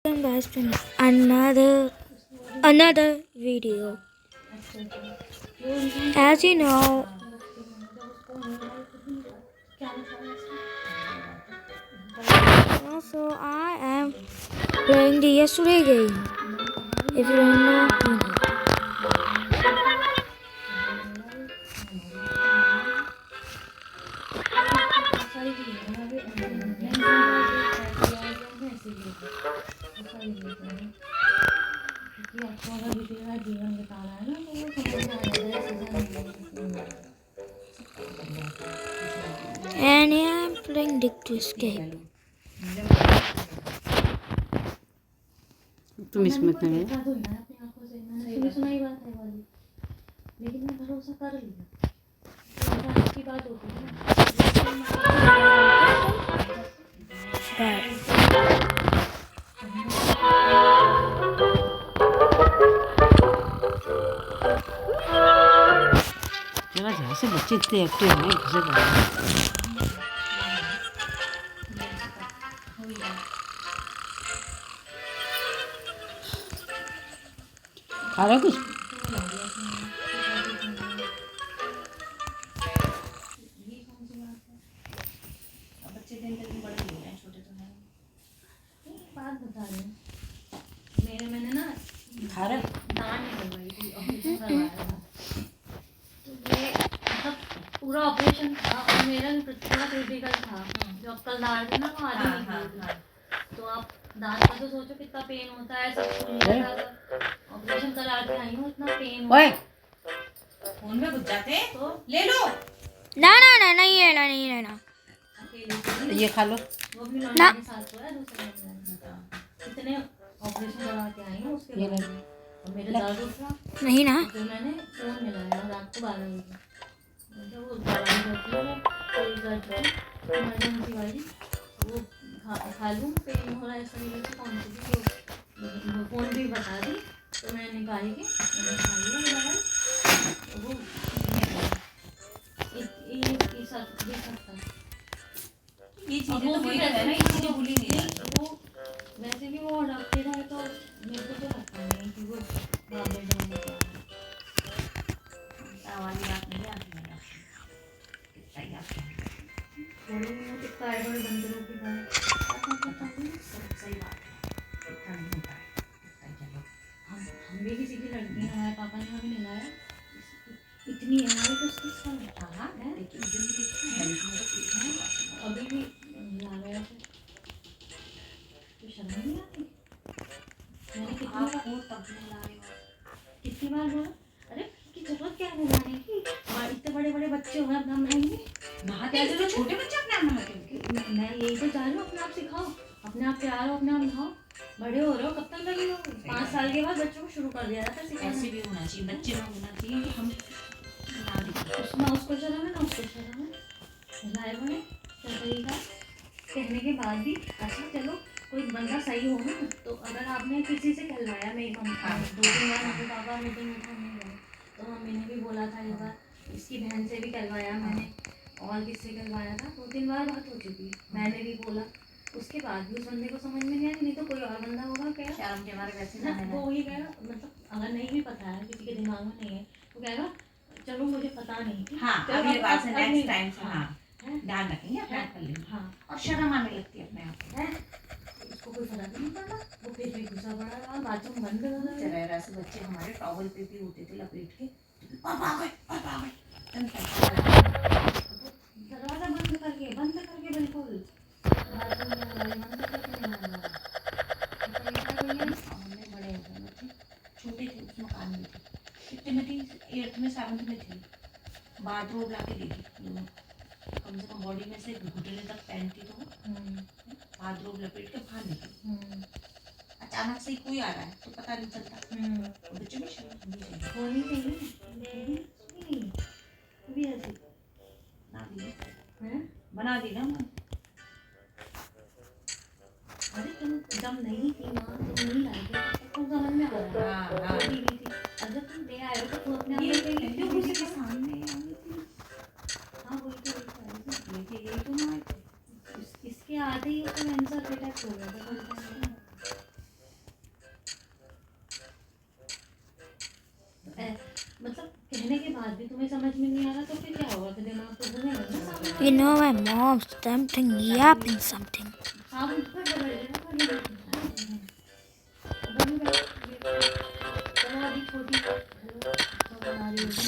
Guys, to another video. As you know, also I am playing the yesterday game. If you don't know, you know. And yeah, I'm playing Dig to Escape. तुम इसमें थे लेकिन मैं भरोसा कर लिया की बात होती चला जा से बच्चे इतने एक्टिव हैं घुसे पड़े खा रहे हो कुछ बात बता रहे मैंने ना खा रहे दान निकलवाई थी ऑपरेशन करवाया था तो ये मतलब पूरा ऑपरेशन था और मेरा थोड़ा क्रिटिकल था जो अब कल दान थे ना वो आधी निकली तो आप दांत का तो सोचो कितना पेन होता है सब ऑपरेशन करा के आई हूँ इतना पेन ओए फोन में घुस जाते तो ले लो ना नहीं लेना अकेले ये खा लो वो भी नॉर्मल के साथ हुआ है दूसरे इतने ऑपरेशन करा के आई हूँ उसके बाद और मेरे दर्द उठा नहीं ना तो मैंने फोन मिलाया रात को 12 बजे जब वो दवाई होती है कोई दर्द इमरजेंसी वाली वो खा लूँ पेन हो रहा है इस तरीके से कौन सी तो फोन भी बता दी तो मैंने निकाली के मैंने खा लिया दवाई तो वो ये सब ये चीजें तो वही रहता है ना, ये चीजें भूली नहीं जाती। वो वैसे भी वो डॉक्टर है तो मेरे को तो लगता नहीं कि वो बाबे जाएगा वाली बात नहीं आती है कितना ही आप थोड़ी बहुत कितना है बड़े बंदरों की बात सही बात है इतना नहीं होता है इतना चलो हम भी किसी की लड़की हैं हमारे पापा ने हमें मिलाया इतनी है हमारी तो उसकी सब हाँ है देखिए इधर भी देखिए हेल्थ में तो ठीक है अभी भी मिला गया तो शर्म नहीं आती मैंने कितनी बार आपको तब मिला रहे हो कितनी बार बोला अरे की जरूरत क्या है मिलाने की इतने बड़े बड़े बच्चे हो गए अपना बनाएंगे नहाते हैं तो छोटे बच्चे अपने आप नहाते हैं मैं यही तो चाह रही हूँ अपने आप सिखाओ अपने आप तैयार हो अपने आप नहाओ बड़े हो रहे हो कब तक लगे हो 5 साल के बाद बच्चों को शुरू कर दिया जाता है सिखाना ऐसे भी होना चाहिए बच्चे में होना चाहिए कि हम ना उसको शर्म है ना उसको शर्म है लाए बने चल तरीका कहने के बाद भी अच्छा चलो कोई बंदा सही हो ना तो अगर आपने किसी से कहलवाया मैं 2-3 बार मम्मी पापा मुझे नहीं गए तो मम्मी ने भी बोला था एक बार इसकी बहन से भी कहलवाया मैंने और किससे कहलवाया था 2-3 बार बात हो चुकी मैंने भी बोला उसके बाद भी उस बंदे को समझ में नहीं आया नहीं तो कोई और बंदा होगा क्या शर्म के मारे वैसे ना वो वही कहेगा मतलब अगर नहीं भी पता है किसी के दिमाग में नहीं है तो कहेगा चलो मुझे पता नहीं हाँ अगले बार से नेक्स्ट टाइम से हाँ ध्यान रखेंगे अपने आप कर लेंगे हाँ और शर्म आने लगती है अपने आप है उसको कोई फर्क नहीं पड़ता वो फिर भी गुस्सा बड़ा रहा बाथरूम बंद कर रहा चला रहा से बच्चे हमारे टॉवल पे भी होते थे लपेट के पापा आ गए दरवाजा बंद करके बिल्कुल बाथरूम में बंद करके नहीं मारना हमने बड़े हो गए बच्चे छोटे थे उस मकान में थे कितने में थी 8th में 7th में थे बाथरूम ला के देखी दोनों कम से कम बॉडी में से घुटने तक पहनती तो बाथरूम लपेट के बाहर निकली अचानक से ही कोई आ रहा है तो पता नहीं चलता बच्चों में शर्म नहीं चाहिए होनी चाहिए भी ऐसी ना दी है बना दी ना अरे तुम जब नहीं थी माँ तुम नहीं लाई थी तो समझ में आ रहा है हाँ थी अगर तुम ले आए हो तो तुम अपने आप ये को क्यों किसी के सामने आई थी हाँ वही तो ये थे यही तो ना आए थे इसके आधे ही तो आंसर अटैक हो गया था बात भी तुम्हें समझ में नहीं आ रहा तो फिर क्या होगा, फिर दिमाग तो घूमेगा ना सामने। You know my mom's something yapping something. आप उठ कर बैठ जाना, पर ये उधर भी बैठ। चलो अभी छोटी तो बना रही होगी।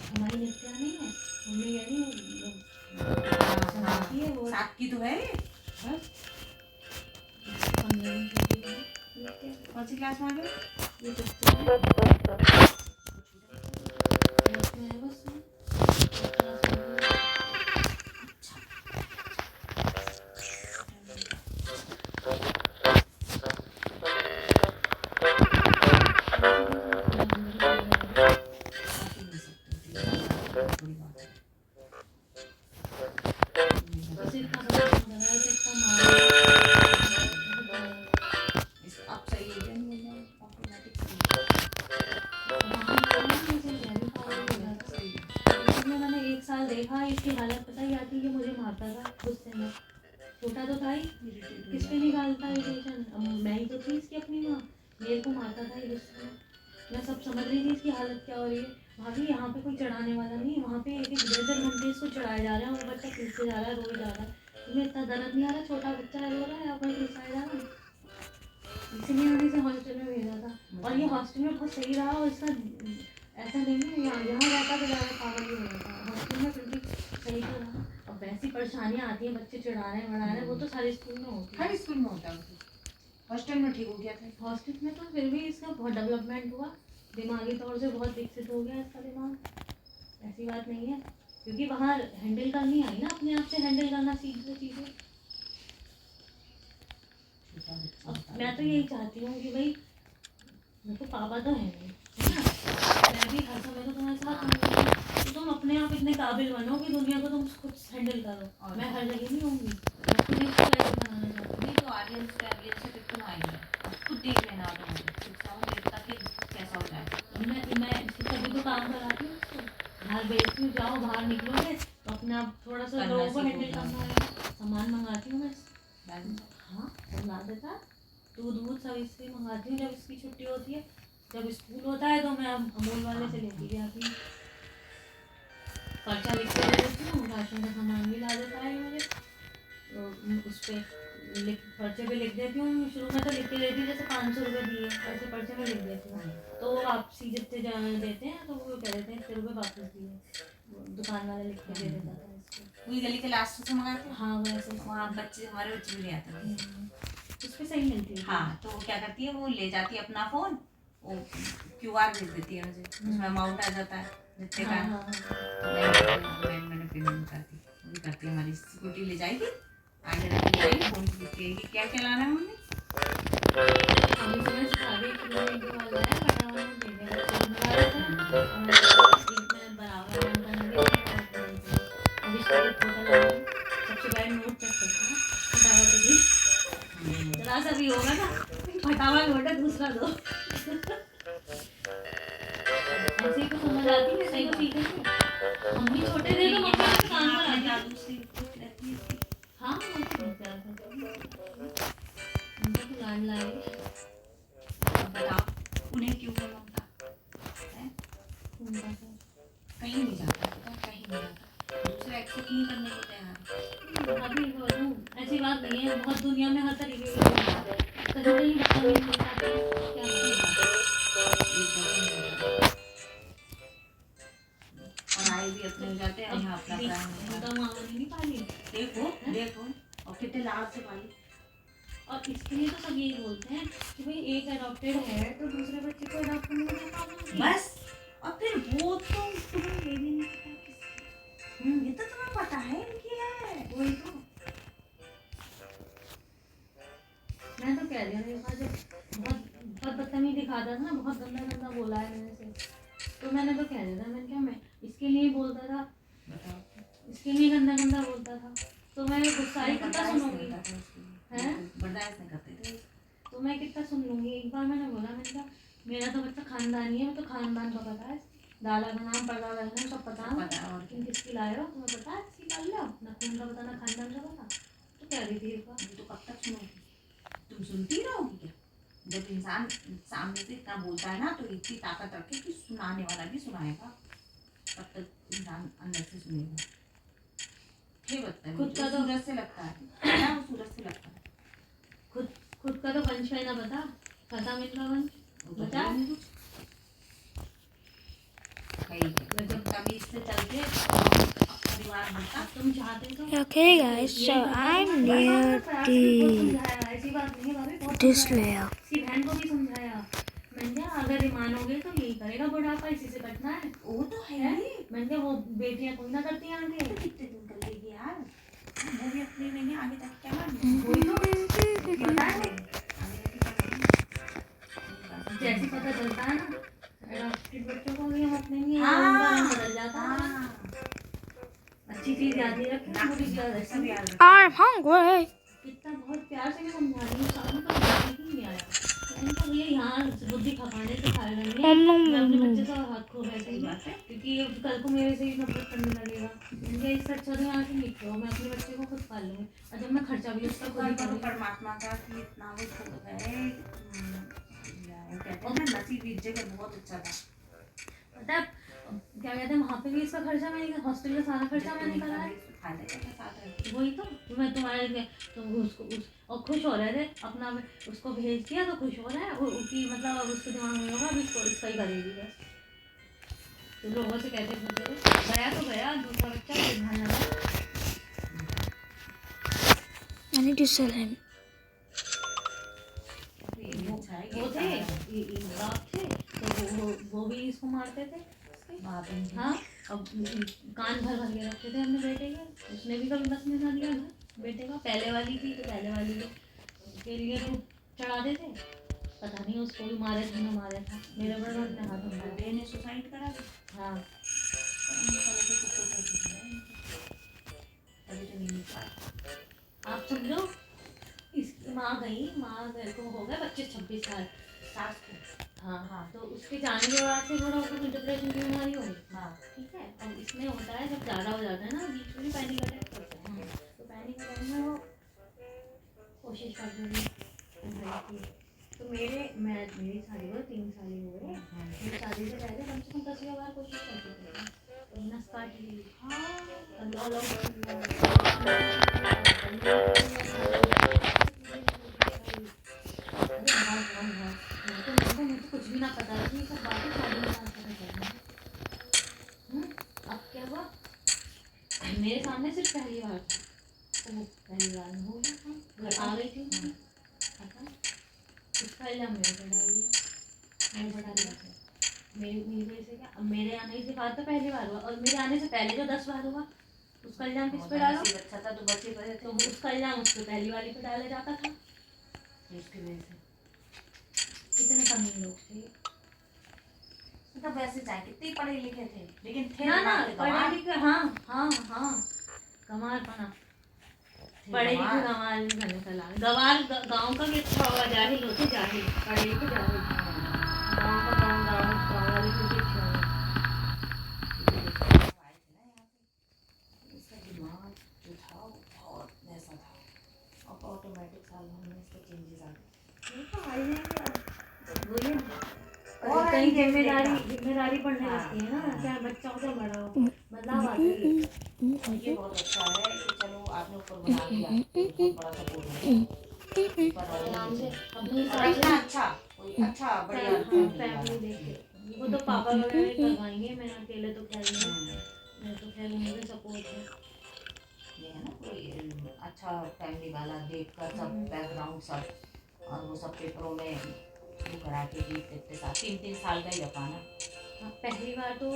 हमारी नित्या नहीं है, मम्मी कह रही है समझती है वो। सात की तो है ये। बस पंद्रहवीं छोटी है नित्या। कौन सी क्लास में आ गए? ये कितने में है? क्लास में है बस में। क्लास में है। बस इतना समझ में आ रहा है कि इतना मार अब सही हो जाएंगे ऑटोमेटिक मैंने 1 साल देखा, इसकी हालत पता ही आती कि मुझे मारता था गुस्से में। छोटा तो था ही, किस पे निकालता इरिटेशन, मैं ही तो थी इसकी अपनी माँ, मेरे को मारता था ये गुस्से में। मैं सब समझ रही थी इसकी हालत क्या हो रही है। भाभी यहाँ पे कोई चढ़ाने वाला नहीं है, वहाँ पे एक एक 1.5 घंटे इसको चढ़ाया जा रहा है, वो बच्चा पीछे जा रहा है, रोए जा रहा है। तुम्हें इतना दर्द नहीं आ रहा, छोटा बच्चा रो रहा है, अपने पीछे जा रहा है। इसलिए मैंने इसे हॉस्टल में भेजा था, और ये हॉस्टल में बहुत सही रहा, और इसका ऐसा नहीं है यहाँ रहता तो ज़्यादा पागल ही हो जाता। हॉस्टल में फिर भी सही तो रहा। अब वैसी परेशानियाँ आती हैं, बच्चे चिढ़ा रहे हैं बढ़ा रहे हैं, वो तो सारे स्कूल में होती है। हर स्कूल में होता है। हॉस्टल में ठीक हो गया था। हॉस्टल में तो फिर भी इसका बहुत डेवलपमेंट हुआ, दिमागी तौर से बहुत विकसित हो गया इसका दिमाग, ऐसी बात नहीं है। क्योंकि वहाँ हैंडल करनी आई ना, अपने आप से हैंडल करना सीख गए चीज़ें। अब मैं तो यही चाहती हूँ कि भाई मेरे को पापा तो है नहीं, है ना, मैं भी हर समय तो तुम्हारे साथ हूँ, तो तुम अपने आप इतने काबिल बनो कि दुनिया को तुम खुद हैंडल करो। और मैं हर जगह नहीं होंगी, मैं खुद इसको कैसे बनाना चाहती हूँ। नहीं तो आर्यन से कितना आएगा खुद देख लेना ऑटोमेटिक ताकि कैसा हो जाए। मैं इसको कभी तो काम कराती हूँ उसको, बाहर बेचती हूँ, जाओ बाहर निकलोगे तो अपने आप थोड़ा सा लोगों को हैंडल करना है। सामान मंगाती हूँ मैं, हाँ सब ला देता, दूध सब इससे मंगाती हूँ जब इसकी छुट्टी होती है। जब स्कूल होता है तो मैं अमूल वाले से लेके जाती हूँ, पर्चा लिख के दे देती हूँ, राशन का सामान भी ला देता है मुझे, तो उस पर पर्चे पे लिख देती हूँ। शुरू में तो लिख के देती हूँ, जैसे 500 रुपये दिए ऐसे पर्चे में लिख देती हूँ, तो वो वापसी जितने देते हैं तो वो कह देते हैं इतने रुपये वापस दिए, दुकान वाला लिख के दे देता था इसको। वही गली के लास्ट से मंगाते हैं। हाँ वैसे वहाँ बच्चे हमारे बच्चे भी ले आते हैं। उस पर सही मिलती है। हाँ तो वो क्या करती है, वो ले जाती है अपना फ़ोन, वो QR भेज देती है मुझे, उसमें अमाउंट आ जाता है जितने का। हाँ मैंने पेमेंट कर दी, वो भी करती है। हमारी स्कूटी ले जाएगी, आगे रख के जाएगी, फ़ोन पूछेगी कि क्या चलाना है मम्मी। अभी सुबह सिखा दी कि मैंने एक बार लाया फटाफट में दे दिया, मंगा रहा था और मैं बराबर अभी इसका एक फोटो लगा सबसे पहले नोट चेक करता हूँ फटाफट भी जरा सा भी होगा ना, फटाफट नोट है दूसरा दो। ऐसे ही तो समझ आती है, सही तो सीखेंगे। हम भी छोटे थे तो मम्मी के काम पर आती थी। हाँ वो तो बहुत प्यार करता हूँ, उनका तो लाड लाए। बताओ उन्हें क्यों है ममता है? उनका तो कहीं नहीं जाता, कहीं नहीं जाता, दूसरा एक्सेप्ट नहीं करने को तैयार। अभी बोलूं ऐसी बात नहीं है, बहुत दुनिया में हर तरीके के लोग हैं, कहीं कहीं बता नहीं सकता क्या और आए भी अपने हो जाते हैं, यहाँ अपना उनका मामूली नहीं पाली। देखो देखो और कितने लाड से पाली। और इसके लिए तो सब यही बोलते हैं कि भाई एक अडॉप्टेड है तो दूसरे बच्चे को अडॉप्ट करने में क्या प्रॉब्लम है? बस और फिर वो तो तुम्हें ये भी नहीं पता किसकी। ये तो तुम्हें पता है इनकी है। वही तो मैं तो कह रही हूँ, एक बार जब बहुत बदतमीजी दिखाता था ना, बहुत गंदा गंदा बोला है मेरे से, तो मैंने तो कह दिया था, मैंने क्या मैं इसके लिए बोलता था, इसके लिए गंदा गंदा बोलता था, तो मैं गुस्सा ही कितना सुनूंगी है, बर्दाश्त नहीं करते थे तो मैं कितना सुन लूंगी। एक बार मैंने बोला, मैंने कहा मेरा तो बच्चा खानदानी है, मैं तो खानदान का पता है, दाला का नाम पता करना सब पता है, पता है। और तुम किसकी लाए हो तुम्हें पता है, किसकी पाल लो, ना खून का पता ना खानदान का पता। तो कह रही थी एक बार, तो कब तक सुनोगी? तुम सुनती रहोगी क्या? जब इंसान सामने से इतना बोलता है ना तो इतनी ताकत रखे कि सुनाने वाला भी सुनाएगा, तब तक इंसान अंदर से सुनेगा। ये बता खुद का तो- सूरज से लगता है ना, वो सूरज से लगता है। खुद का तो वंश है ना, बता खत्म इनका वंश बता। जब कभी इससे चलते परिवार बनता। तुम चाहते तो Okay, guys, so I'm near ऐसी बात नहीं है भाभी, बहुत this समझाया। layer. इसकी बहन को भी समझाया मैंने, अगर ये मानोगे तो यही करेगा बुढ़ापा, इसी से कटना है। वो तो है ही। मैंने वो बेटियां कोई ना करती हैं आगे, तो कितने दिन कर लेगी यार, वो भी अपने नहीं आगे तक क्या मालूम। वही तो पता है, आगे तक क्या मालूम। जैसे पता चलता है ना adopted बच्चों को भी हम अपने नहीं हाँ। बदल जाता है। अच्छी चीज याद नहीं रखना, बुरी चीज याद सब रखना। याद रखना। I'm hungry. कितना बहुत प्यार से भी समझा रही हूँ, सामने तो समझ ही नहीं आया। तो उनको ये यहाँ बुद्धि खपाने से खा रही है। मैं अपने बच्चे से हाथ खो बैठी हूँ, क्योंकि ये कल को मेरे से ही नफरत करने लगेगा। मुझे इससे अच्छा तो यहाँ से निकलो, मैं अपने बच्चे को खुद पाल लूँगी, और जब मैं खर्चा भी उसका खुद ही करो करूँगी। परमात्मा का कि इतना वो छोड़ गए। कहते हैं ना नसीब इस जगह बहुत अच्छा था। पता है क्या कहते हैं, वहाँ पे भी इसका खर्चा मैंने, हॉस्टल का सारा खर्चा मैंने करा है। फायदा क्या था साथ रहते। वही तो मैं तुम्हारे लिए तो उसको और खुश हो रहे थे अपना, उसको भेज दिया तो खुश हो रहा है कि मतलब अब उसके दिमाग में होगा, अब इसको इसका ही करेगी बस। तो लोगों से कहते पूछते थे, गया तो गया, दूसरा बच्चा ध्यान लगा। I need to sell him. ये भी अच्छा है वो थे बाप थे, तो वो भी इसको मारते थे। हाँ, अब कान भर भर के रखते थे हमने बेटे के, उसने भी कभी बस में ना दिया घर बेटे का। पहले वाली थी तो पहले वाली के लिए तो चढ़ाते थे, पता नहीं उसको भी मारे थे ना मारे था, मेरे बड़े अपने हाथों में। बहन ने सुसाइड करा दी। हाँ अभी तो नहीं निकाला। आप समझो, इसकी माँ गई, माँ घर को हो गए 25-26 साल सास को। हाँ हाँ, तो उसके जाने के बाद से थोड़ा उसको डिप्रेशन की बीमारी हो गई। हाँ ठीक है, अब इसमें होता है जब ज़्यादा हो जाता है ना, बीच में भी पैनिक अटैक करता है, तो पैनिक अटैक में वो कोशिश करते हैं। तो मेरी शादी को 3 साल ही हुए, मेरी शादी से पहले कम से कम 10 बार कोशिश करती थी, तो नस काट ली। मुझे कुछ भी ना पता है, ये सब बातें शादी के बाद पता चली। अब क्या हुआ, मेरे सामने सिर्फ पहली बार था, तो वो पहली बार में हो गया था, घर आ गई थी उसका इल्जाम मेरे पे डाल दिया, मेरे पे डाल दिया। मेरी वजह से क्या, अब मेरे आने के बाद तो पहली बार हुआ, और मेरे आने से पहले जो 10 बार हुआ उसका इल्जाम किस पे डालो। बच्चा था तो बच्चे पर तो उसका इल्जाम उसको पहली वाली पे डाला जाता था। उसकी वजह से कितने कमी लोग थे, मतलब वैसे चाहे कितने पढ़े लिखे थे लेकिन थे ना दिमाग के पढ़े गंवार। लिखे, हाँ हाँ हाँ, कमाल पना, पढ़े लिखे गंवार बने कला गंवार। गाँव का भी अच्छा होगा, जाहिल होते जाहिल, पढ़े लिखे जाहिल, गाँव का गाँव वाले को भी अच्छा होगा। इसका दिमाग जो था वो बहुत वैसा था, अब ऑटोमेटिक साल भर में इसके चेंजेस आ गए। वो तो आ ही जाएंगे, वही है ना। और और कहीं आएंगे जिम्मेदारी पड़ने लगती है ना, चाहे बच्चा हो चाहे बड़ा हो, बदलाव आते ही है। ये बहुत अच्छा है कि चलो आपने ऊपर बना दिया, बहुत बड़ा सपोर्ट है पर आराम से अपनी रखना अच्छा, कोई अच्छा बढ़िया फैमिली देखे, वो तो पापा वगैरह ही करवाएंगे, मैं अकेले तो खैर नहीं, मैं तो खैर मुझे सपोर्ट है। ये है ना कोई अच्छा फैमिली वाला देख कर सब बैकग्राउंड सब, और वो सब पेपरों में वो करा के जीत इतने साल 3-3 साल का ही रखा ना। पहली बार तो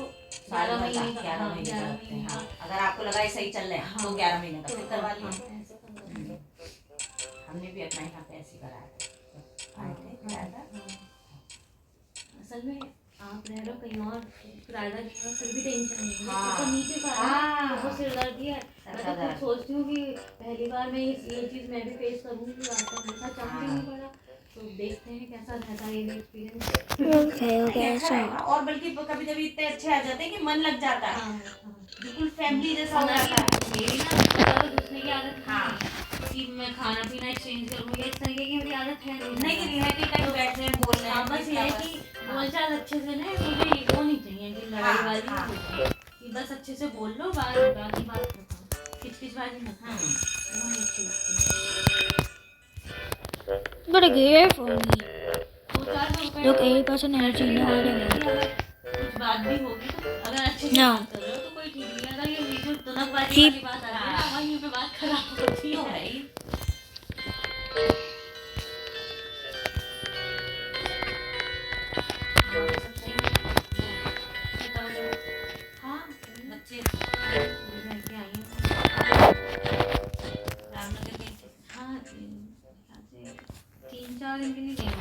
11 महीने का, 11 हाँ, महीने 11 का रखते हैं। महीने का। हाँ, अगर आपको लगा ये सही चल रहे हैं तो 11 महीने का फिर करवा लिया। ऐसे करवा लिया। हमने भी अपना यहाँ पे ऐसे कराया था, आए थे किराएदार। असल में आप रह रहे हो कहीं और, किराएदार कहीं और, फिर भी टेंशन नहीं है। हाँ। तो नीचे का हाँ। बहुत सिरदर्दी है। मैं तो खुद सोचती हूँ कि पहली बार मैं ये चीज़ मैं भी फेस करूँगी, रास्ता मेरे साथ चांस ही नहीं पड़ा, तो देखते हैं कैसा रहता है ये एक्सपीरियंस। Okay, अच्छा so रहेगा। और बल्कि कभी कभी इतने अच्छे आ जाते हैं कि मन लग जाता है, हाँ बिल्कुल फैमिली जैसा हो जाता है। मेरी ना दूसरे की आदत हाँ कि मैं खाना पीना एक्सचेंज करूँ, ये इस तरीके की मेरी आदत है नहीं नहीं है कि कहीं बैठ रहे हैं बोल रहे हाँ, हैं बस ये है कि बोलचाल अच्छे से नहीं, मुझे वो नहीं चाहिए कि लड़ाई वाली हाँ। कि बस अच्छे से बोल लो, बाकी बात खत्म, किचकिचबाजी मत करो, वो नहीं अच्छी लगती है। Gotta give for me. 200-400 रुपए Look, 80% energy in order. कुछ बात भी होगी तो अगर अच्छे से No. बात कर रहे हो तो कोई ठीक नहीं है। अगर ये वीडियो तुनकबाजी Keep- वाली बात आ रही है ना, वहीं पे बात खराब होती तो है। है ही। हाँ बच्चे लेके आई हूँ। रामनगर गई थी। हाँ 3-4 दिन के लिए गई हूँ।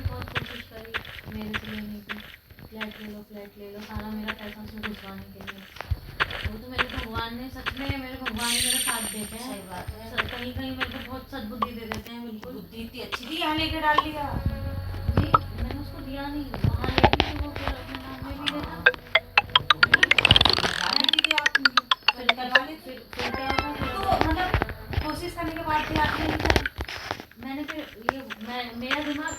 बहुत कोशिश करी मेरे से लेने की, फ्लैट ले लो, सारा मेरा पैसा उसमें घुसवाने के लिए। वो तो मेरे भगवान ने सच में, मेरे भगवान ने मेरा साथ देते हैं। सही बात है। कहीं कहीं मेरे को बहुत सद्बुद्धि दे देते हैं। बिल्कुल बुद्धि इतनी अच्छी थी, यहाँ लेके डाल दिया। जी, मैंने उसको दिया नहीं, वहाँ लेती तो वो फिर अपने नाम में भी देता। डाल दीजिए आप, फिर करवा लेते। फिर क्या होगा, तो मतलब कोशिश करने के बाद भी आपने नहीं करा। मैंने फिर ये मेरा दिमाग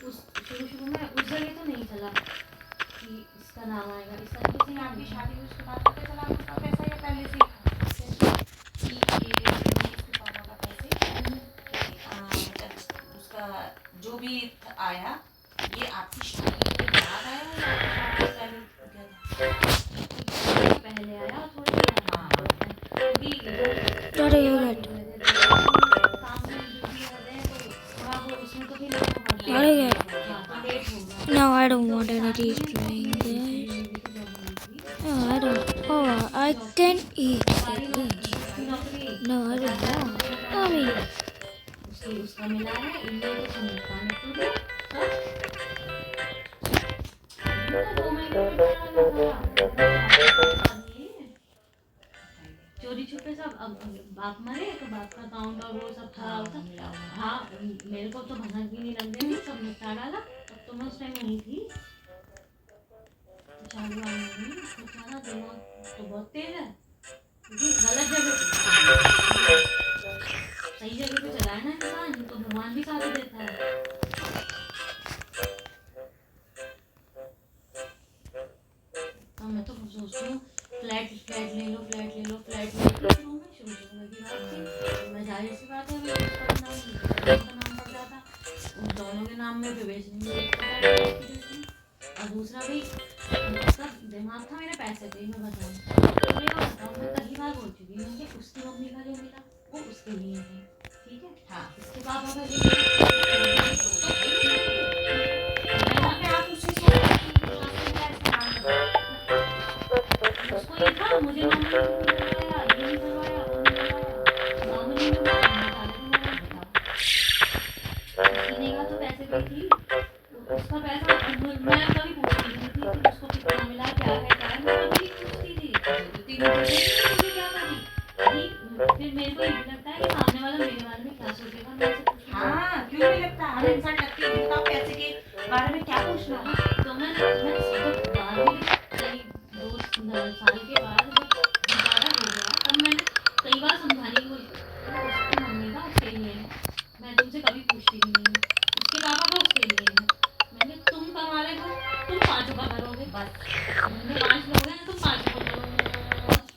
उस शुरू में उस जगह तो नहीं चला कि इसका नाम आएगा, इसका किसी किसी ने नाम आपकी नहीं। शादी हुई उसके बाद पता चला आपका पैसा या पहले से ही था? कि ये उसके पापा का पैसे मतलब उसका जो भी आया ये आपकी शादी के बाद आया या आपकी शादी से पहले गया था? पहले आया और थोड़े दिन हाँ। क्योंकि Gotta give it. काम में बिजी रहते हैं तो थोड़ा वो उसमें तो भी लेट हो गया। Gotta get. हाँ, तो लेट हो गया। No, I don't want energy string this. No, I don't. Oh, I can eat this. No, I don't want. Mommy. उसका मिला है, इंडिया को समझता नहीं तू दे सब। 2 महीने में चोरी छुपे सब। अब बाप मरे तो बाप का अकाउंट और वो सब था। हाँ, मेरे को तो भनक भी नहीं लग रही थी, सब निपटा डाला। तब तो मैं उस टाइम वहीं थी, चालू आई नहीं, बेचारा दिमाग तो बहुत तेज है, क्योंकि गलत जगह पे, सही जगह पे चलाए ना इंसान तो भगवान भी साथ देता है। तो मैं तो सोचती हूँ फ्लैट ले लो, शुरू लगी बात थी। मैं जाहिर सी बात है, मैं उसका नाम पड़ जाता, उन दोनों के नाम में भी बेचने में। और दूसरा भी उसका दिमाग था मेरे पैसे पे, मैं बताऊँ मैं कई बार बोल चुकी हूँ कि उसकी मम्मी का जो मिला वो उसके लिए है, ठीक है। हाँ, इसके पापा का उसको ये था, मुझे नॉमिनी करवाया, ये नहीं करवाया, वो नहीं करवाया। नॉमिनी में सीने का तो पैसे पे थी, उसका पैसा मैं कभी पूछती नहीं थी कि उसको कितना मिला, क्या है, मैं कभी पूछती थी। मुझे क्या करी, फिर मेरे को ये भी लगता है कि सामने वाला मेरे बारे में क्या सोचेगा, मैं ऐसे पूछती हूँ। हाँ, क्यों नहीं लगता? हमें इंसान लगती है कि पैसे के बारे में क्या पूछना है। तो मैं जब बाद में कई 2 साल के बाद जब दोबारा हो गया, तब मैंने कई बार समझाने की कोशिश की, उसकी मम्मी का उसके लिए है, मैं तुमसे कभी पूछती भी नहीं हूँ, उसके पापा का उसके लिए है। मैंने तुम कमा रहे हो, तुम 5 का करोगे, बस मैंने 5 लोग हैं, तुम 5 का करोगे,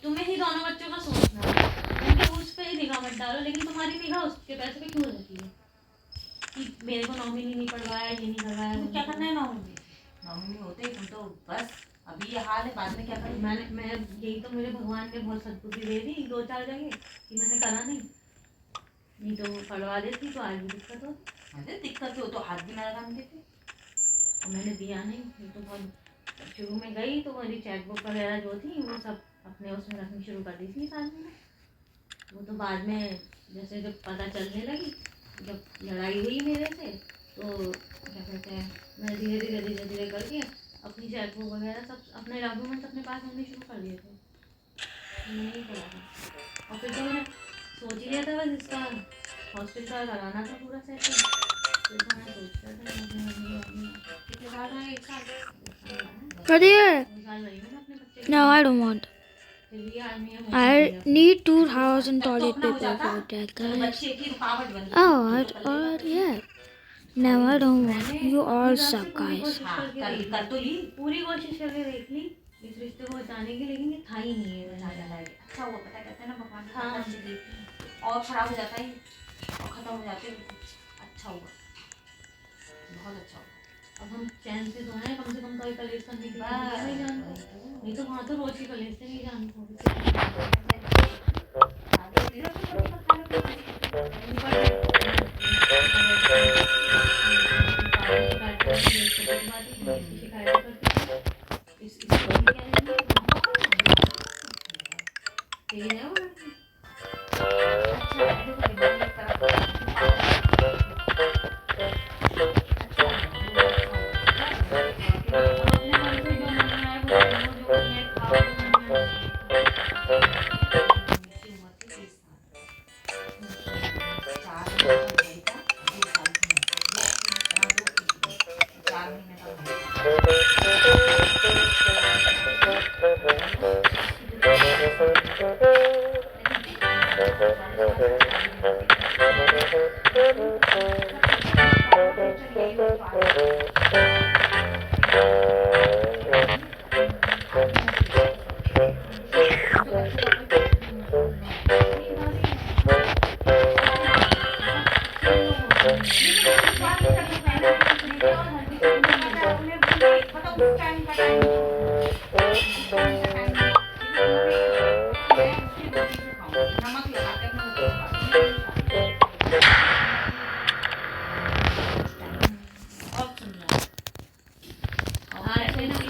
तुम्हें ही दोनों बच्चों का सोचना है। मैंने उस पर ही निगाह मत डालो, लेकिन तुम्हारी निगाह उसके पैसे पे क्यों रहती है कि मेरे को नॉमिनी नहीं पढ़वाया, ये नहीं करवाया। तुम क्या करना है नॉमिनी होते तुम तो बस अभी ये हाल है, बाद में क्या करें। मैं यही तो मेरे भगवान ने बहुत सद्बुद्धि दे दी 2-4 जगह कि मैंने करा नहीं तो पढ़वा देती तो आज भी दिक्कत होती। अरे दिक्कत हो तो हाथ भी ना लगाने देते। और मैंने दिया नहीं, फिर तो बहुत शुरू में गई तो मेरी चेकबुक वगैरह जो थी वो सब अपने उसमें रखनी शुरू कर दी थी साथ में। वो तो बाद में जैसे जब पता चलने लगी, जब लड़ाई हुई मेरे से, तो क्या कहते हैं, मैं धीरे धीरे करके अपनी चेकबुक वगैरह सब अपने डॉक्यूमेंट्स अपने पास रखने शुरू कर दिए थे। मैंने नहीं करा था। और फिर तो मैंने हॉस्टल का कराना था पूरा सेट। फिर तो मैं सोच रहा था कितने साल रहा है? 1 साल। But yeah, 2 साल रही हूँ ना अपने बच्चे के। no, I don't want. फिर भी आदमी है I need 2,000 तब तो toilet अपना हो paper जाता, for that, तो guys. बच्चे की रुकावट बन Oh, yeah. No, I don't want. You all suck, guys. हाँ, कर तो ली। पूरी कोशिश करके देख ली इस रिश्ते को बचाने की, लेकिन ये था ही नहीं है बचा जाना है। अच्छा हुआ, पता कहते हैं ना, भगवान की हाँ। तरफ से दी और खराब हो जाता है और खत्म हो जाते हैं। अच्छा हुआ, बहुत अच्छा हुआ। अब हम चैन से तो हैं, कम से कम कभी कलेश करने के लिए नहीं जानते, नहीं तो वहाँ तो रोज ही कलेश से नहीं जानते।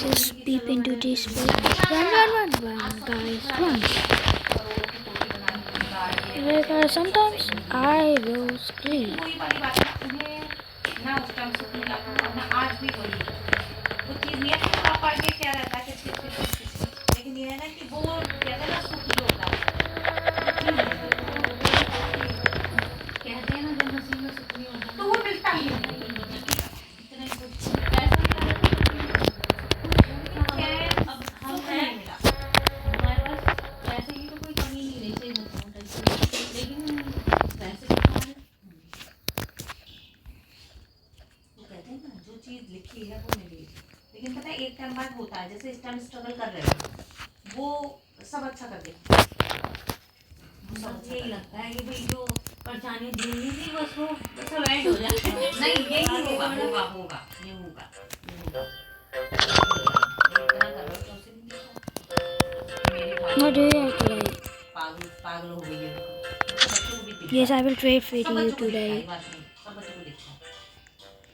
Just peep into this way. Run, guys, run. Because sometimes I will scream. कोई वाली बात है, उन्हें ना उस टाइम सुख मिला था, ना आज भी वही वो चीज़ नहीं है कि थोड़ा पढ़ के क्या रहता है कि लेकिन ये है ना कि वो कहते हैं ना, सुख जो होता है कहते हैं ना, जब नसीब में सुख नहीं होता तो वो मिलता ही नहीं। अब हम हैं, हमारे पास पैसे की तो कोई कमी नहीं रही, सही बताऊं तो, लेकिन पैसे तो हमारे वो कहते हैं ना, जो चीज़ लिखी है वो मिलेगी, लेकिन पता है एक टाइम बाद होता है, जैसे इस टाइम स्ट्रगल कर रहे हो वो सब अच्छा कर देगा। बस यही लगता है कि भाई जो परेशानियाँ झेलनी थी बस वो सब एंड हो जाए। नहीं, यही होगा, होगा, होगा, ये होगा, ये होगा। इतना करो तो उसे नहीं देखा। मेरे What do you today? पागल पागल हो गई है, बच्चों को भी दिखता Yes, है। I will trade for सब you बच्चों को दिखता है, today. ये बात नहीं, सब बच्चों को दिखता है,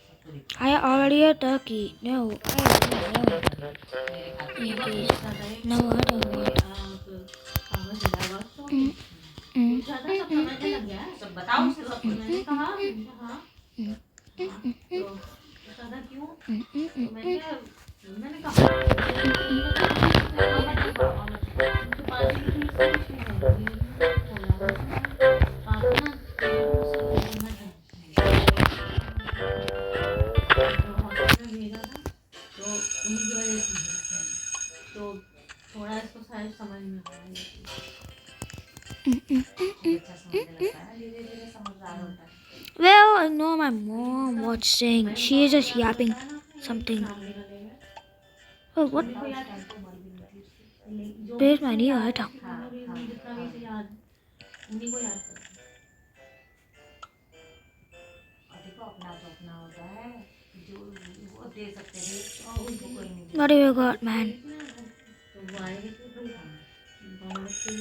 सबको दिखता I already a turkey. No, I don't है मेरे खाते Yeah, में। please. No, I don't want. ज़्यादा सब समझने लग गया है। सब बताओ उसे, सब मैंने कहा हाँ तो ज़्यादा क्यों, तो मैंने कहा तो थोड़ा इसको शायद समझ में आया। बच्चा समझने लगता है, धीरे धीरे समझदार होता है। Well, I know my mom watching. She is just yapping something. Oh, what? Where's my new item? जितना भी इसे याद उन्हीं को याद करना। और देखो, अपना जो अपना होता है, जो वो दे सकते थे और उनको कोई नहीं दे। What do you got, man? तो वो आएगी तो फिर बाहर से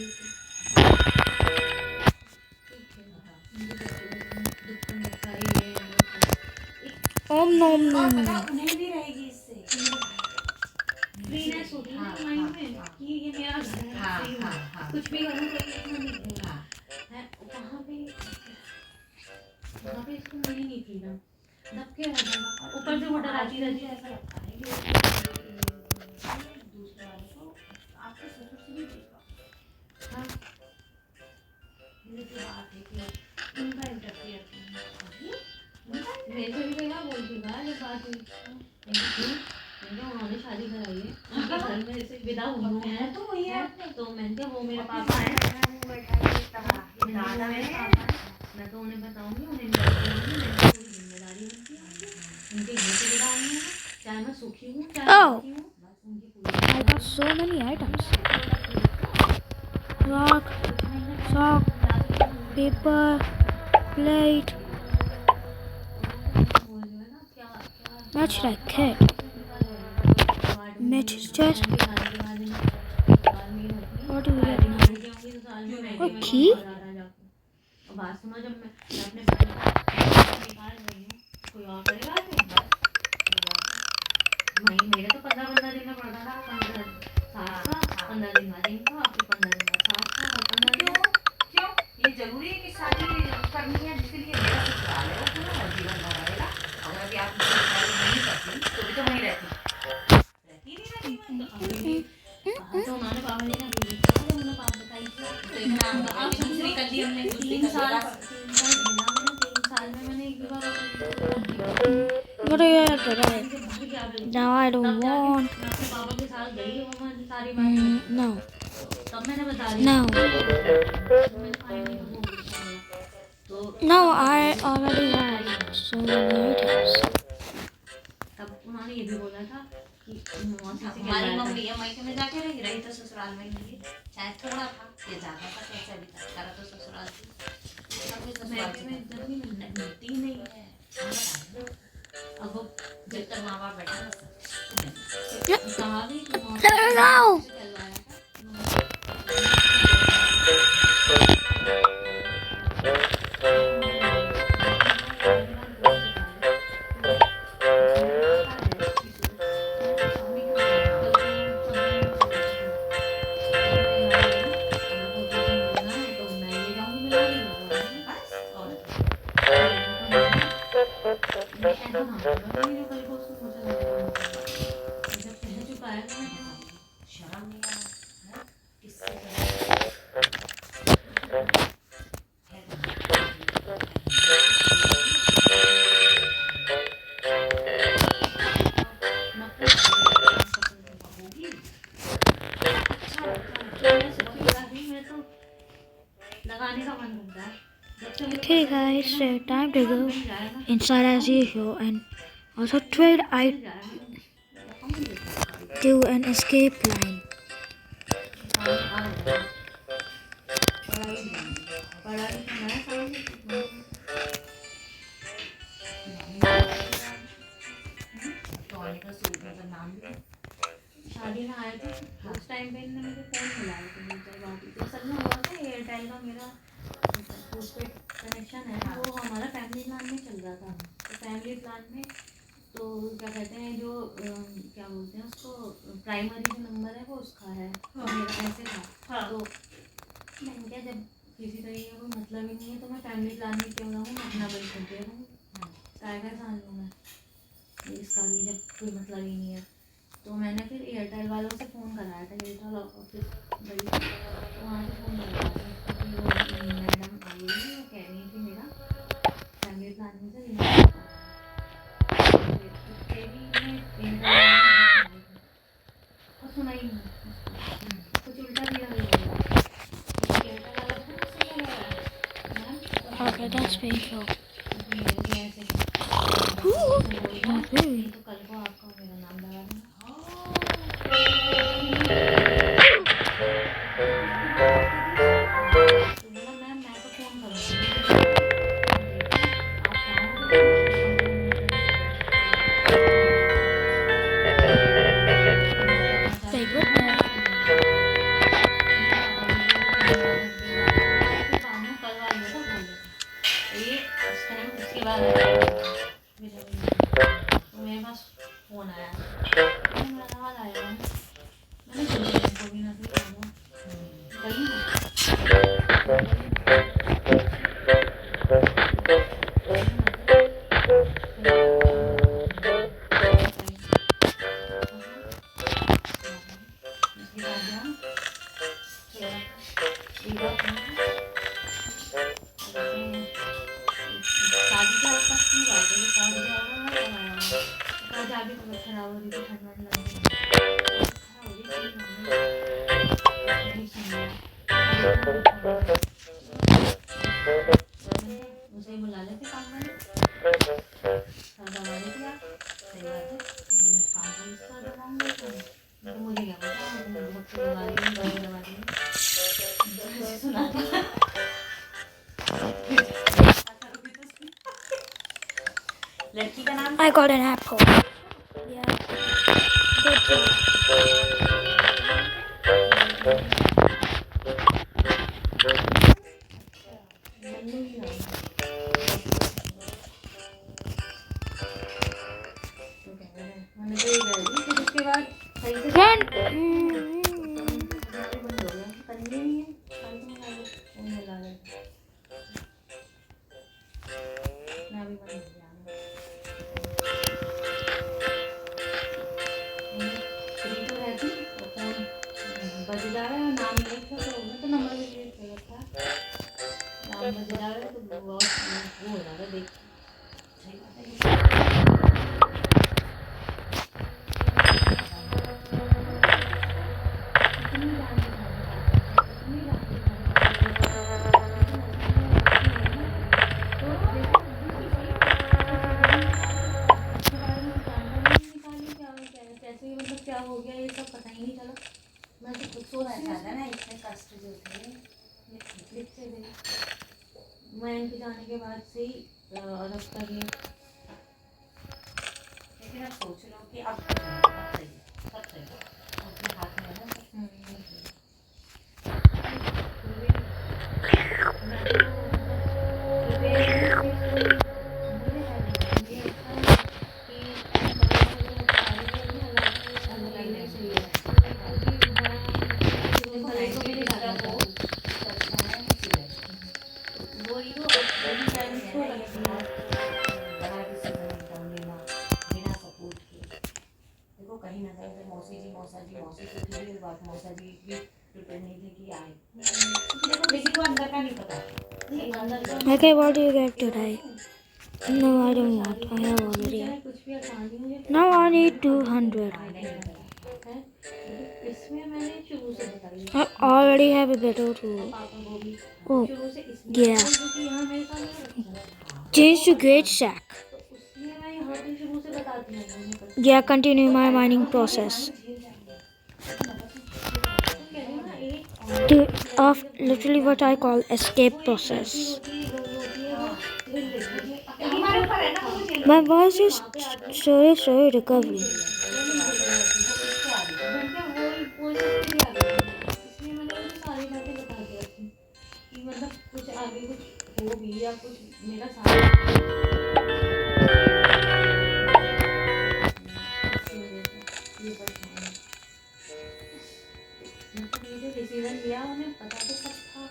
Om nom और nom. पता उन्हें भी रहेगी इससे। फ्रीनेस होती है ना माइंड में कि ये मेरा घर है, हाँ, सही हाँ, है। हाँ। कुछ भी करूँ तो इतना नहीं रहेगा हाँ, है वहाँ पे इसको मिली नहीं फ्रीडम, धक्के हो जाएगा। ऊपर से वो डराती रहती है, ऐसा लगता है कि दूसरे वाले को आपके ससुर से भी देखा। हाँ ये जो बात है कि उनका इंटरफियर मेरे से भी कई बार बोल चुका है जब बात हुई क्यों उन्होंने शादी कराई है उनके घर में से विदा हुई है तो वही है तो मैंने कहा वो मेरा पापा है दादा मेरे पापा है मैं तो उन्हें बताऊंगी उन्हें मेरी पूरी जिम्मेदारी बनती है उनके घर से विदा हुई है चाहे मैं सुखी हूँ चाहे Oh. दुखी हूँ बस उनकी पूरी I got so many items. Rock, sock, paper, plate. What should I get? Mitch's chest. What do we get now? A key? बात सुनो जब मैं अपने भाई को निकाल रही हूँ कोई और करेगा नहीं मेरे तो 15 दिन में पड़ता था 7 का 15 दिन बाद इनका फिर 15 दिन बाद 7 का और 15 दिन क्यों ये जरूरी है कि शादी करनी है जिसके लिए मेरा ससुराल है वो पूरा जीवन भर रहेगा अगर अभी आप मुझसे शादी नहीं करती तो भी तो वहीं रहती नहीं रहती तो उन्होंने पापा जी ने बोली जब उन्होंने पापा बताई थी तो अब दूसरी कर दी हमने दूसरी 3 साल कर 3 साल में मैंने एक बार What do you have today? Now I don't want. मैं अपने पापा के साथ गई वो मैं सारी बात No. तब मैंने बता दिया No. मैंने फाइनली वो बोला तो No, I already have so many items. तब उन्होंने ये भी बोला था कि मौसी से हमारी कहलाया मम्मी है मायके में जाके रही तो ससुराल में ही रही चाहे थोड़ा था या ज्यादा था कैसे अभी तक करा तो ससुराल थी मैं में इज्जत नहीं मिलती मिलती नहीं है अब वो जब तक माँ बाप बैठा ना कहा भी कि मौसी Let her go. से कहलवाया शर्म नहीं आ रहा किससे लगाने का मन करता है Okay, guys, so time to go inside as usual and also trade I do an escape line. शादी में आए थे उस टाइम पे इन्होंने मुझे फ़ोन मिलाया था 2-4 बार तो असल में हुआ था एयरटेल का मेरा पोस्टपेड कनेक्शन है वो हमारा फैमिली प्लान में चल रहा था तो फैमिली प्लान में तो क्या कहते हैं जो क्या बोलते हैं उसको प्राइमरी जो नंबर है वो उसका है तो मेरा ऐसे था तो मैंने क्या जब किसी तरीके का कोई मतलब ही नहीं है तो मैं फैमिली प्लान में क्यों रहूँ मैं अपना बिल करते रहूँ टाइगर सान लूँ मैं इसका भी जब कोई मतलब ही नहीं है तो मैंने फिर एयरटेल वालों से फ़ोन कराया था एयरटेल ऑफिस बड़ी तो वहाँ से फ़ोन कराया था तो वो मैडम आई हुई थी वो कह रही थी मेरा फैमिली प्लानिंग से रिन्यू और सुना ही नहीं कुछ उल्टा भी लग गया एयरटेल वाला तो मुझसे क्या लगा Okay, that's painful. ऐसे Ooh, not really. तो कल को आपका मेरा नाम लगा देना तो बोला मैम मैं तो फ़ोन करूँगी आप चाहोगे Say good night. उसके बाद तो मेरे पास फ़ोन आया मेरा सवाल आया मैंने सोचा इनको भी ना की बात है, पहुंच गया होगा कहाँ जाके तबीयत खराब हो रही थी, ठंड वंड लग रही खराब हो रही थी, नहीं सुन उसे ही बुला लेते काम वाले, दवा देती आप, सही बात है, काम का हिस्सा दबाऊंगा तो मुझे क्या पता, मुझे बहुत सी दवा दी, दवा दी सुना था। लड़की का नाम I got an apple. Yeah. Good job. Mannu ही नाम है। तो क्या करें, मैंने तो ये कह दी, फिर उसके बाद सही से Then, बंद हो गया, करनी नहीं है, कल तो मिला लो, वो मिला लो, ना भी बंद हो गया, फ्री तो रहती, तो फोन बज जा रहा है, नाम लिख लो, तो मैं तो नंबर भी लिख के रखा है, नाम बज जा रहा है, तो बहुत वो हो जा रहा है, देख सही बात है। इतनी जान के खाने का, इतनी जान के खाने का, तो देखो इसके बारे में जानकारी नहीं निकाली, क्या कैसे मतलब क्या हो गया, ये सब पता ही नहीं चला, मैं तो खुद सोच रही ऐसा था ना, इतने कष्ट जो थे लिख से गई, मैं इनके जाने के बाद से ही रख कर लिया। लेकिन अब सोच लो कि अब सही है, सब सही है, अपने हाथ में है ना सब। कहीं ना कहीं मौसी जी से थोड़ी देर बाद मौसा जी भी प्रिपेयर नहीं थे कि आए, देखो किसी को अंदर का नहीं पता, अंदर का okay, what do you get today? No, I don't want. I have already. कुछ भी आसानी मुझे Now I need 200. है, इसमें मैंने शुरू से बताई, I already have a better tool. पापा को भी Oh, शुरू से इसमें yeah. क्योंकि यहाँ मेरे साथ नहीं रखा, Change to Great Shack. तो उसलिए मैं यहाँ पे शुरू से बताती हूँ, Yeah, continue my mining process. Of literally what I call escape process. My voice is slowly recovering. मतलब कुछ आगे कुछ हो भी या कुछ मेरा साथ डिसीजन लिया उन्हें पता तो सब था,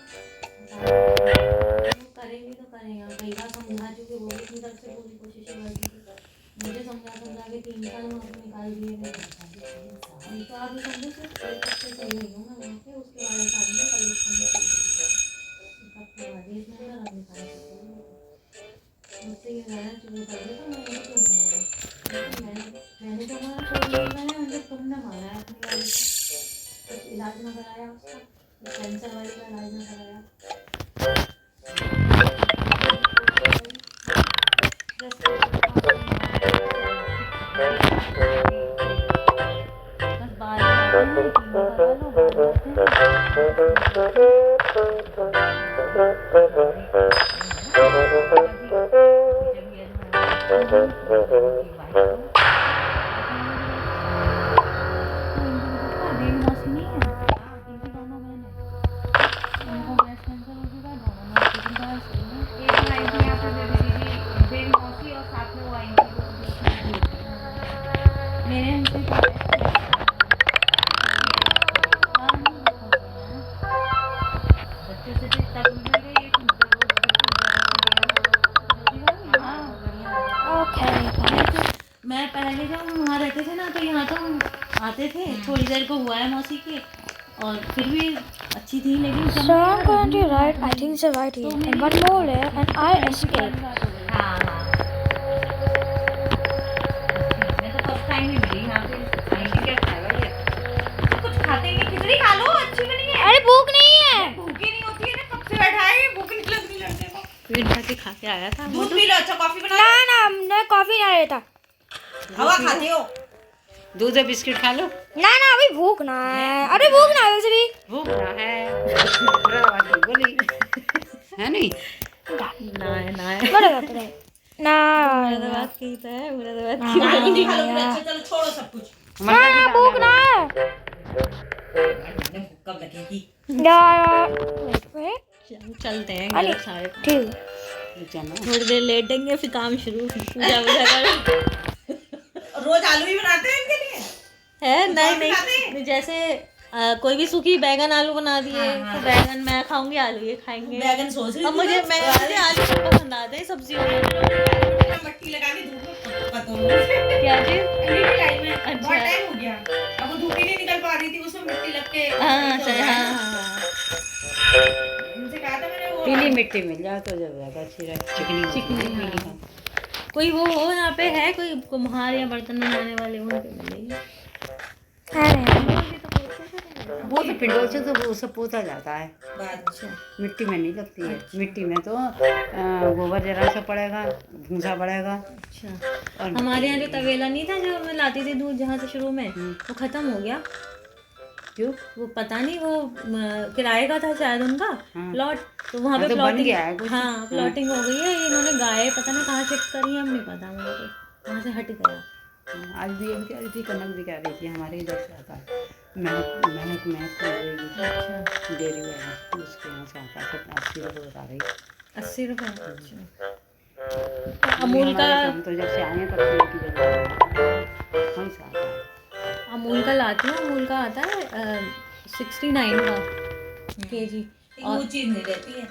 करेंगे तो करेंगे, कई बार समझा चुके, वो भी अपनी तरफ से पूरी कोशिश कर दी, मुझे समझा के 3 साल वहाँ पे निकाल दिए थे, तो आप ये समझो सिर्फ एक हफ्ते सही हुई हूँ मैं वहाँ पे, उसके बाद शादी का कलेक्शन मुझसे ये रहना शुरू कर दिया, तो मैंने तो हमारा छोड़ दिया है, मतलब तुमने मारा है अपनी गाड़ी का, कुछ इलाज ना कराया उसका, कैंसर वाली का इलाज ना कराया, बस बाल मेरे हमसे बच्चों से तब मिल गई एक Okay. मैं पहले जब हम वहाँ रहते थे ना, तो यहाँ तो हम आते थे, थोड़ी देर को हुआ है मौसी के, और फिर भी अच्छी थी, लेकिन So I'm going to write, I think it's right here, and one more layer, and I escape. हाँ हाँ के आया था। दूध पी लो, अच्छा कॉफी बना ना ना मैं कॉफी ना लेता। हवा खाते हो? दूध और बिस्किट खा लो। ना ना अभी भूख ना है, अरे भूख ना है वैसे भी। भूख ना है बोली है नहीं। ना है बड़े बात है ना मुरादाबाद की तो है, मुरादाबाद की। खाना नहीं खा लोगे? अच्छा चलो छोड़ो सब कुछ। ना भूख ना है कब लगेगी? यार। चलते हैं अरे, घर सारे। ठीक चलो थोड़ी देर लेटेंगे फिर काम शुरू, पूजा वूजा करो। रोज आलू ही बनाते हैं इनके लिए? है कुछ और नहीं बनाते नहीं, जैसे कोई भी सूखी बैगन आलू बना दिए तो बैगन मैं खाऊंगी, आलू ये खाएंगे। बैगन सोच रही अब थी मुझे मैं। मुझे आलू सब पसंद आते हैं सब्जियों में। मट्टी लगा के धूप में पकाऊंगी। क्या चीज? अगली टाइम में अच्छा। बहुत टाइम हो गया, अब वो धूप ही नहीं निकल पा रही थी, उसमें मिट्टी लग के हाँ तो सही, हो रहा है हाँ ना। हाँ। उनसे कहा था मैंने वो पीली मिट्टी मिल जाए तो जब ज्यादा अच्छी रहे, चिकनी चिकनी, पीली हाँ। कोई वो हो यहाँ पे है कोई कुम्हार या बर्तन बनाने वाले, वहाँ पे मिलेगी। वो तो पिंडों से तो वो सब पोता जाता है, बात मिट्टी में नहीं लगती है। मिट्टी में तो गोबर जरा सा पड़ेगा, भूसा पड़ेगा। अच्छा, और हमारे यहाँ जो तवेला नहीं था जो मैं लाती थी दूध जहाँ से शुरू में, वो खत्म हो गया। क्यों? वो पता नहीं, वो किराए का था शायद उनका हाँ। प्लॉट, तो वहाँ पे तो बन प्लॉटिंग, गया है कुछ। हाँ प्लॉटिंग हो गई है। इन्होंने गाय पता नहीं कहाँ शिफ्ट करी है, हम नहीं पता मुझे, तो वहाँ से हट गया। आज भी एक कह रही थी, कनक भी कह रही थी हमारे इधर से आता है, मेहनत अच्छा, डेयरी वाला उसके यहाँ से आता है, 80 रुपये बता रही। 80 रुपये? अच्छा। अमूल का, हम तो जब से आए हैं तब से एक ही जगह वहीं से आता है। अमूल का लाती हूँ, अमूल का आता है 69 का केजी। वो चीज नहीं रहती है।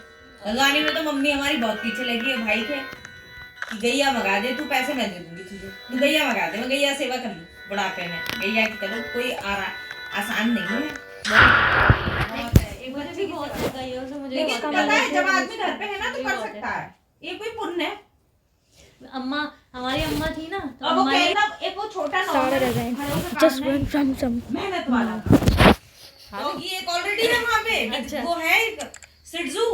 लगाने में तो मम्मी हमारी बहुत पीछे लगी है भाई थे कि गैया मंगा दे, तू पैसे मैं दे दूंगी तुझे, तू गैया मंगा दे, मैं गैया सेवा कर लूँ बुढ़ापे में। गैया की तरह कोई आसान नहीं है। एक बार भी बहुत लगा ये, उसे मुझे लेकिन बहुत पता है लगा। जब आदमी घर पे है ना तो कर सकता है, ये कोई पुण्य है। अम्मा, हमारी अम्मा थी ना, तो अब वो हमारी कहना एक वो छोटा सारे रह गए। Just one from some. मेहनत वाला डॉगी एक ऑलरेडी है वहाँ पे। अच्छा। वो है एक सिड्जू।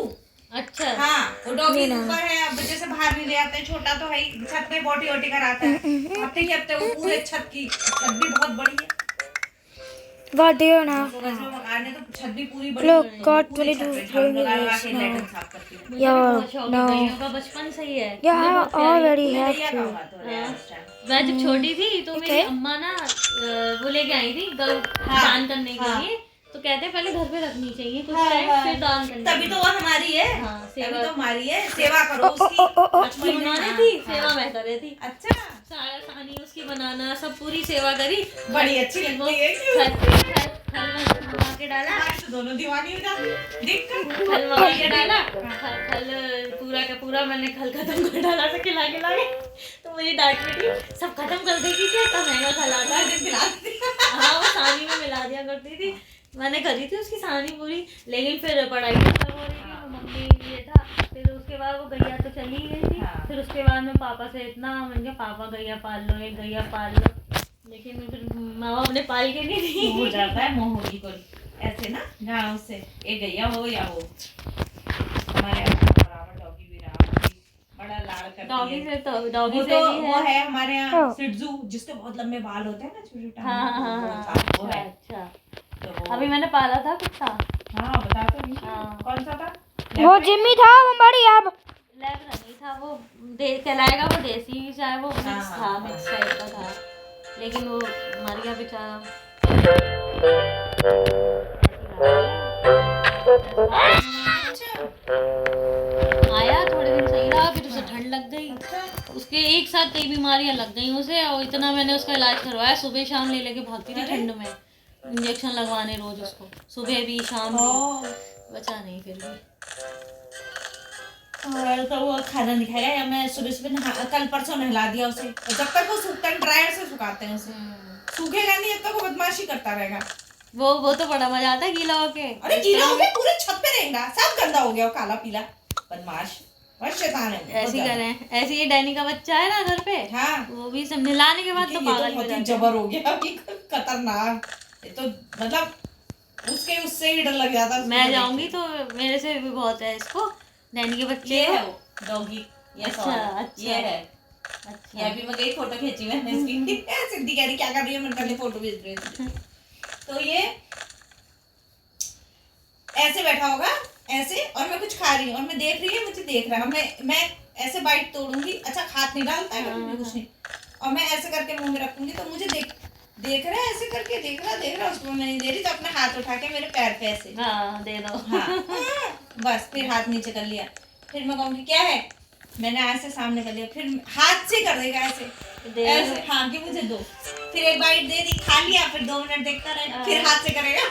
अच्छा, हाँ वो डॉगी ऊपर है, अब जैसे बाहर नहीं ले आते हैं, छोटा तो है ही, छत पे बोटी वोटी कराता है, हफ्ते के हफ्ते वो पूरे छत की, छत भी बहुत बड़ी है। What do you know? तो वैसे मकान है तो छत भी पूरी बड़ी Look, है। God, पूरी 22 छत पे झाड़ू लगा लगा के now. लैट्रिन साफ करती है। मुझे भी Yeah, बहुत शौक है no. गैयों का, बचपन से ही है। Yeah, मुझे I बहुत प्यारी already मैं have गैया का to. हुआ तो है इस टाइम। मैं जब छोटी थी तो मेरी Okay. अम्मा ना वो लेके आई थी गौ दान करने के लिए, तो कहते हैं पहले घर पे रखनी चाहिए कुछ टाइम, फिर दान करनी तभी तो वो हमारी है। हाँ, तभी सेवा तो हमारी है, सेवा करो उसकी। बचपन उन्होंने थी, सेवा मैं कर रही थी। अच्छा सारा खानी उसकी बनाना, सब पूरी सेवा करी। बड़ी अच्छी लगती है। खल मंगा के डाला, आज तो दोनों दीवानी हो जाती है। देख कर खल मंगा के डाला, खल पूरा का पूरा मैंने खल खत्म कर डाला था खिला के, तो मुझे डांट पड़ी, सब खत्म कर देगी क्या, इतना महंगा खल आता है। हाँ वो सानी में मिला दिया करती थी। मैंने करी थी उसकी सानी पूरी, लेकिन फिर पढ़ाई भी कर हो रही थी, वो मम्मी ये था। फिर उसके बाद वो गैया तो चली गई थी। फिर उसके बाद में पापा से इतना मैंने कहा पापा गैया पाल लो, एक गैया पाल लो, लेकिन फिर माँ बाप ने पाल के नहीं दी। हो जाता है मोहरी को ऐसे ना, गाँव से एक गैया हो या हो। हमारे यहाँ बराबर डॉगी भी रहा, बड़ा लाड़ करती डॉगी है। से तो डॉगी वो से तो भी वो है। है हमारे यहाँ सिड्जू, जिसके बहुत लंबे बाल होते हैं ना, छोटे छोटे। हाँ, वो है। अच्छा। तो वो अभी मैंने पाला था कुत्ता, हाँ बता तो नहीं हाँ। कौन सा था। वो जिम्मी था, वो बड़ी अब। लैब नहीं था वो, कहलाएगा वो देसी, चाहे वो मिक्स हाँ, था, हाँ, मिक्स टाइप का था, लेकिन वो मर गया बेचारा। आया थोड़े दिन सही रहा, फिर उसे ठंड लग गई, उसके एक साथ कई बीमारियां लग गई उसे, और इतना मैंने उसका इलाज करवाया, सुबह शाम ले लेके भागती थी ठंड में, इंजेक्शन लगवाने रोज उसको, सुबह भी शाम भी, बचा नहीं फिर भी। और तो वो खाना नहीं खाएगा, या मैं सुबह सुबह कल परसों नहला दिया उसे, और जब तक वो सूखता है ड्रायर से सुखाते हैं उसे, सूखेगा नहीं जब तक वो बदमाशी करता रहेगा। वो तो बड़ा मजा आता है गीला होके। अरे गीला हो गया, पूरे छत पे रहेगा, सब गंदा हो गया, वो काला पीला बदमाश बस शैतान है। ऐसे ही करें, ऐसे ही डैनी का बच्चा है ना घर पे, हाँ वो भी सब नहलाने के बाद तो ये तो पागल हो बहुत ही जाता है। जबर हो गया अभी, खतरनाक। ये तो मतलब उससे ही डर लग जाता है। मैं जाऊंगी तो मेरे से भी बहुत है इसको, डैनी के बच्चे ये को। है वो डॉगी, ये अच्छा, सॉल अच्छा। ये है। अच्छा यहाँ भी मैं गई फोटो खींची मैंने इसकी। सिद्धि कह रही क्या कर रही है, मैंने कहा फोटो भेज रही हूँ। तो ये ऐसे बैठा होगा ऐसे, और मैं कुछ खा रही हूँ और मैं देख रही है, मुझे देख रहा है, मैं ऐसे बाइट तोड़ूंगी, अच्छा हाथ नहीं डालता है कभी भी कुछ नहीं, और मैं ऐसे करके मुंह में रखूंगी तो मुझे देख रहा है, ऐसे करके देख रहा उसको मैं नहीं दे रही, तो अपना हाथ उठा के मेरे पैर पे ऐसे, हाँ दे दो। हाँ बस फिर हाथ नीचे कर लिया, फिर मैं कहूँगी क्या है, मैंने ऐसे सामने कर लिया, फिर हाथ से कर देगा ऐसे दे ऐसे, दो। हाँ कि मुझे दो, फिर एक बाइट दे दी, खा लिया, फिर 2 मिनट देखता रहे, फिर हाथ से करेगा।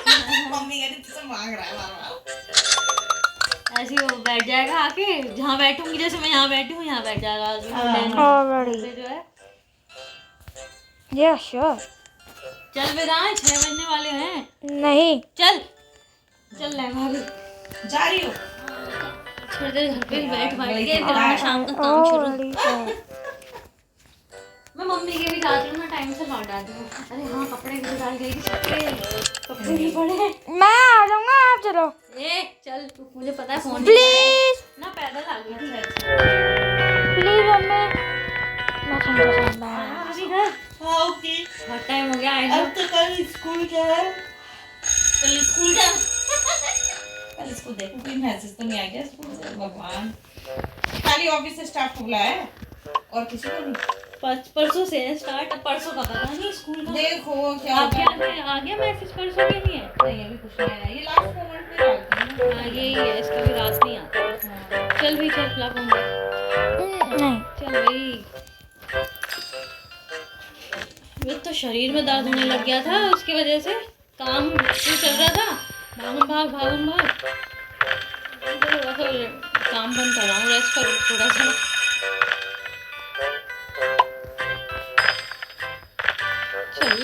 मम्मी कह रही तुझसे मांग रहा है बार-बार। ऐसे ही वो बैठ जाएगा आके, जहाँ बैठूंगी, जैसे मैं यहाँ बैठी हूँ यहाँ बैठ जाएगा आके। Already. फिर जो है Yeah, sure. चल बेदाएं, 6 बजने वाले हैं, नहीं. चल चल ले भाभी, जा रही हो थोड़ी देर घर पे बैठ वही के तो फिर बात। शाम का काम शुरू। Already there. मैं मम्मी के भी जाती हूँ ना, टाइम से लौट आती हूँ। अरे हाँ, कपड़े भी डाल गई थी, कपड़े भी पड़े हैं। मैं आ जाऊंगा, आप चलो. ए चल तू, मुझे पता है फोन Please. ना, पैदल आ गई थी। Please mummy. मैं समझा समझा. अभी घर हाँ ओके, बहुत टाइम हो गया आए अब तो कल स्कूल जा है, कल स्कूल जा, कल स्कूल देखो कोई मैसेज तो नहीं आ गया स्कूल से, भगवान, खाली ऑफिस से स्टाफ को बुलाया है और किसी को नहीं। परसों से स्टार्ट, अब परसों का पता नहीं स्कूल का। देखो क्या आ होता गया है, आ गया मैसेज, परसों के नहीं है। नहीं अभी कुछ नहीं आया, ये लास्ट मोमेंट पे आता है ना। हाँ यही है, इसका भी रात नहीं आता। चल भी चल, खिला फोन दे। नहीं. चल भाई, मेरे तो शरीर में दर्द होने लग गया था उसकी वजह से, काम जो चल रहा था, भागम भाग तो काम बंद कर रहा हूँ, रेस्ट करूँ थोड़ा सा। चल